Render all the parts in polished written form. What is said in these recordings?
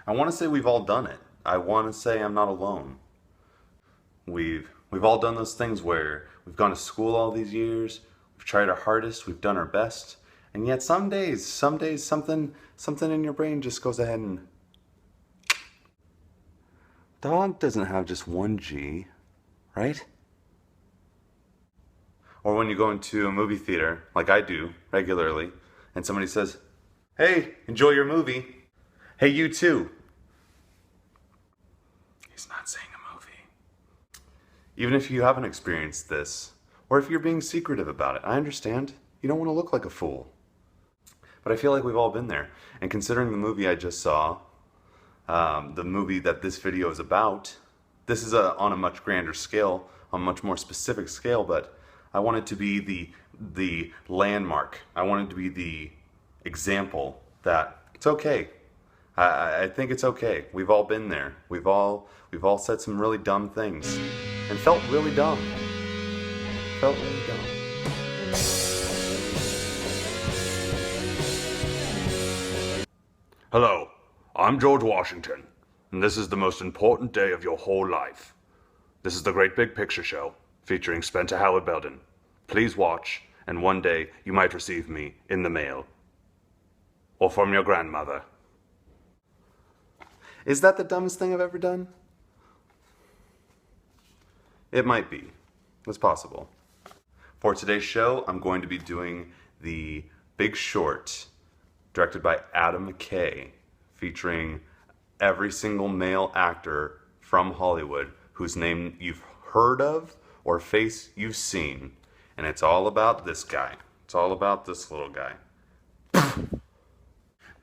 I want to say we've all done it. I want to say I'm not alone. We've all done those things where we've gone to school all these years, we've tried our hardest, we've done our best, and yet some days something in your brain just goes ahead and dog doesn't have just one G, right? Or when you go into a movie theater, like I do regularly, and somebody says, "Hey, enjoy your movie." Hey, you too. He's not saying a movie. Even if you haven't experienced this, or if you're being secretive about it, I understand. You don't want to look like a fool. But I feel like we've all been there. And considering the movie I just saw, the movie that this video is about, this is on a much grander scale, on a much more specific scale, but I want it to be the landmark. I want it to be the example that it's okay. I think it's okay. We've all been there. We've all said some really dumb things and felt really dumb. Felt really dumb. Hello, I'm George Washington, and this is the most important day of your whole life. This is the Great Big Picture Show, featuring Spencer Howard Belden. Please watch, and one day you might receive me in the mail. Or from your grandmother. Is that the dumbest thing I've ever done? It might be. It's possible. For today's show, I'm going to be doing The Big Short, directed by Adam McKay, featuring every single male actor from Hollywood whose name you've heard of or face you've seen. And it's all about this guy. It's all about this little guy.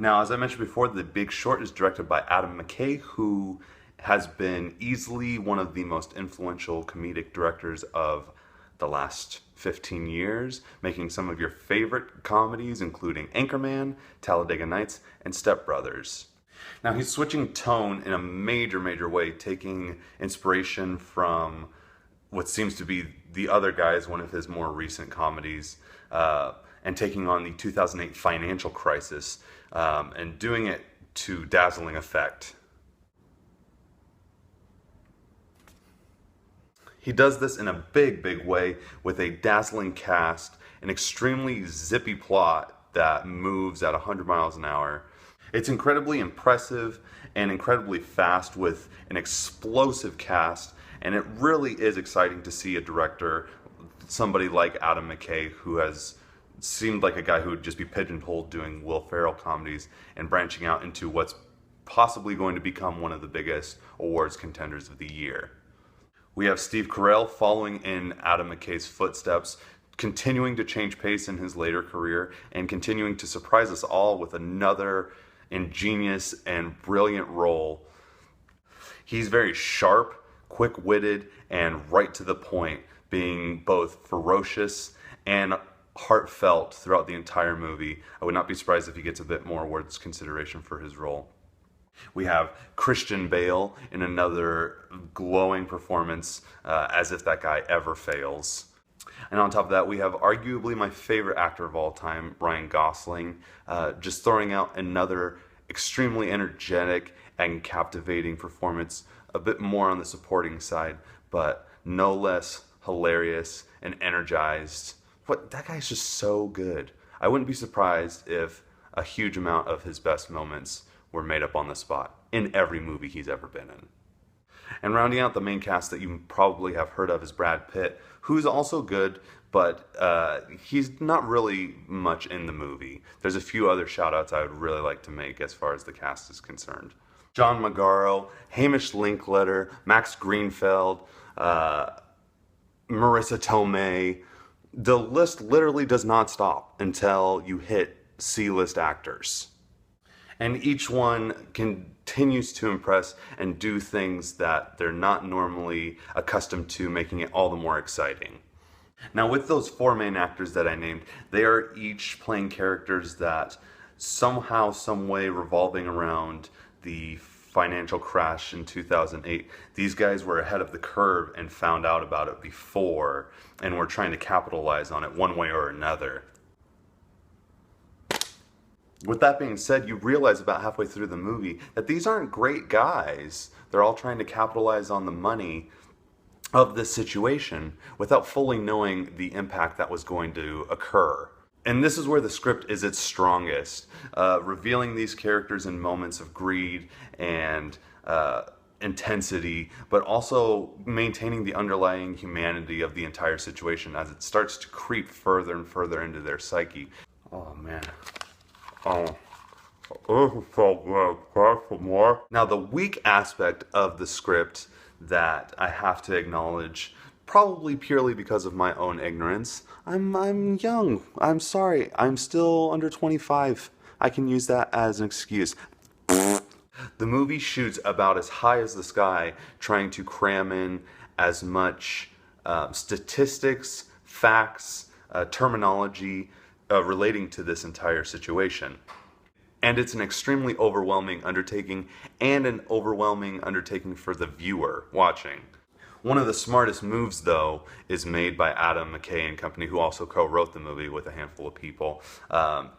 Now, as I mentioned before, The Big Short is directed by Adam McKay, who has been easily one of the most influential comedic directors of the last 15 years, making some of your favorite comedies, including Anchorman, Talladega Nights, and Step Brothers. Now, he's switching tone in a major way, taking inspiration from what seems to be The Other Guys, one of his more recent comedies, and taking on the 2008 financial crisis, and doing it to dazzling effect. He does this in a big way with a dazzling cast, an extremely zippy plot that moves at 100 miles an hour. It's incredibly impressive and incredibly fast with an explosive cast, and it really is exciting to see a director, somebody like Adam McKay, who has seemed like a guy who would just be pigeonholed doing Will Ferrell comedies and branching out into what's possibly going to become one of the biggest awards contenders of the year. We have Steve Carell following in Adam McKay's footsteps, continuing to change pace in his later career and continuing to surprise us all with another ingenious and brilliant role. He's very sharp, quick-witted, and right to the point, being both ferocious and heartfelt throughout the entire movie. I would not be surprised if he gets a bit more awards consideration for his role. We have Christian Bale in another glowing performance, as if that guy ever fails. And on top of that, we have arguably my favorite actor of all time, Ryan Gosling, just throwing out another extremely energetic and captivating performance, a bit more on the supporting side, but no less hilarious and energized. But that guy's just so good. I wouldn't be surprised if a huge amount of his best moments were made up on the spot in every movie he's ever been in. And rounding out the main cast that you probably have heard of is Brad Pitt, who's also good, but he's not really much in the movie. There's a few other shout-outs I would really like to make as far as the cast is concerned. John Magaro, Hamish Linklater, Max Greenfeld, Marissa Tomei. The list literally does not stop until you hit C-list actors. And each one continues to impress and do things that they're not normally accustomed to, making it all the more exciting. Now, with those four main actors that I named, they are each playing characters that somehow, some way, revolving around the financial crash in 2008. These guys were ahead of the curve and found out about it before, and were trying to capitalize on it one way or another. With that being said, you realize about halfway through the movie that these aren't great guys. They're all trying to capitalize on the money of this situation without fully knowing the impact that was going to occur. And this is where the script is its strongest, revealing these characters in moments of greed and intensity, but also maintaining the underlying humanity of the entire situation as it starts to creep further and further into their psyche. Oh man. Oh. More. Now, the weak aspect of the script that I have to acknowledge, probably purely because of my own ignorance, I'm young. I'm sorry. I'm still under 25. I can use that as an excuse. The movie shoots about as high as the sky, trying to cram in as much statistics, facts, terminology relating to this entire situation. And it's an extremely overwhelming undertaking, and an overwhelming undertaking for the viewer watching. One of the smartest moves, though, is made by Adam McKay and company, who also co-wrote the movie with a handful of people,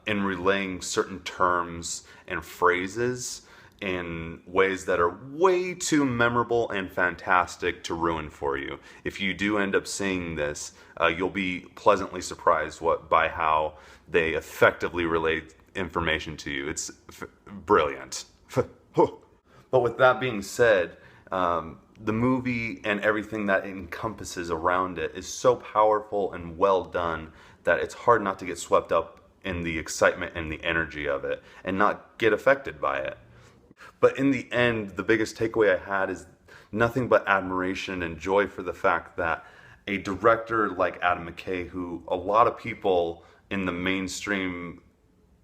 in relaying certain terms and phrases in ways that are way too memorable and fantastic to ruin for you. If you do end up seeing this, you'll be pleasantly surprised by how they effectively relate information to you. It's brilliant. But with that being said, the movie and everything that it encompasses around it is so powerful and well done that it's hard not to get swept up in the excitement and the energy of it and not get affected by it. But in the end, the biggest takeaway I had is nothing but admiration and joy for the fact that a director like Adam McKay, who a lot of people in the mainstream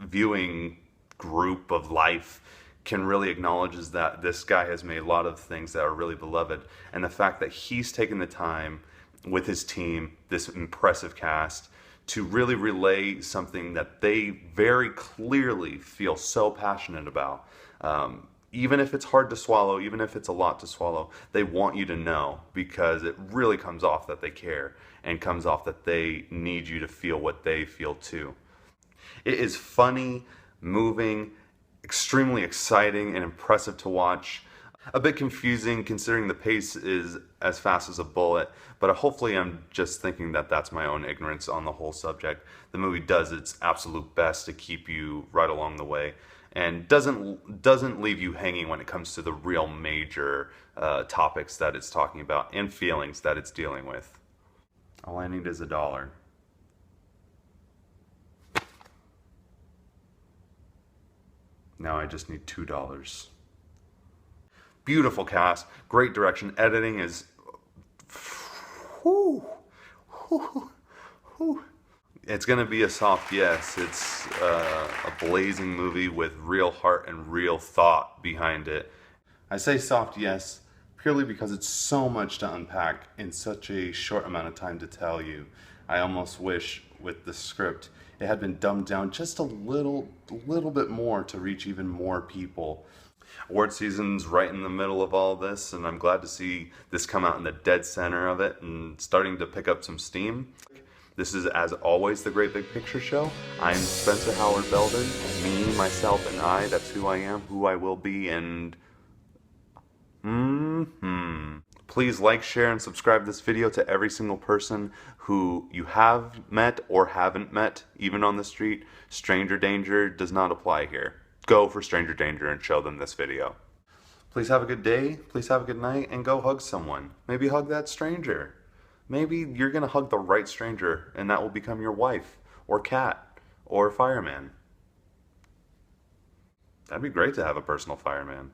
viewing group of life can really acknowledge, is that this guy has made a lot of things that are really beloved, and the fact that he's taken the time with his team, this impressive cast, to really relay something that they very clearly feel so passionate about. Even if it's hard to swallow, even if it's a lot to swallow, they want you to know, because it really comes off that they care, and comes off that they need you to feel what they feel too. It is funny, moving, extremely exciting, and impressive to watch. A bit confusing considering the pace is as fast as a bullet, but hopefully I'm just thinking that that's my own ignorance on the whole subject. The movie does its absolute best to keep you right along the way, and doesn't leave you hanging when it comes to the real major topics that it's talking about and feelings that it's dealing with. All I need is $1. Now I just need $2. Beautiful cast, great direction, editing is It's gonna be a soft yes. It's a blazing movie with real heart and real thought behind it. I say soft yes purely because it's so much to unpack in such a short amount of time to tell you. I almost wish with the script it had been dumbed down just a little bit more to reach even more people. Award season's right in the middle of all this, and I'm glad to see this come out in the dead center of it and starting to pick up some steam. This is, as always, The Great Big Picture Show. I'm Spencer Howard Belden. Me, myself, and I. That's who I am, who I will be, and... Please like, share, and subscribe this video to every single person who you have met or haven't met, even on the street. Stranger danger does not apply here. Go for stranger danger and show them this video. Please have a good day, please have a good night, and go hug someone. Maybe hug that stranger. Maybe you're gonna hug the right stranger, and that will become your wife, or cat, or fireman. That'd be great to have a personal fireman.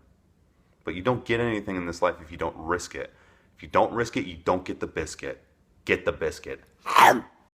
But you don't get anything in this life if you don't risk it. If you don't risk it, you don't get the biscuit. Get the biscuit.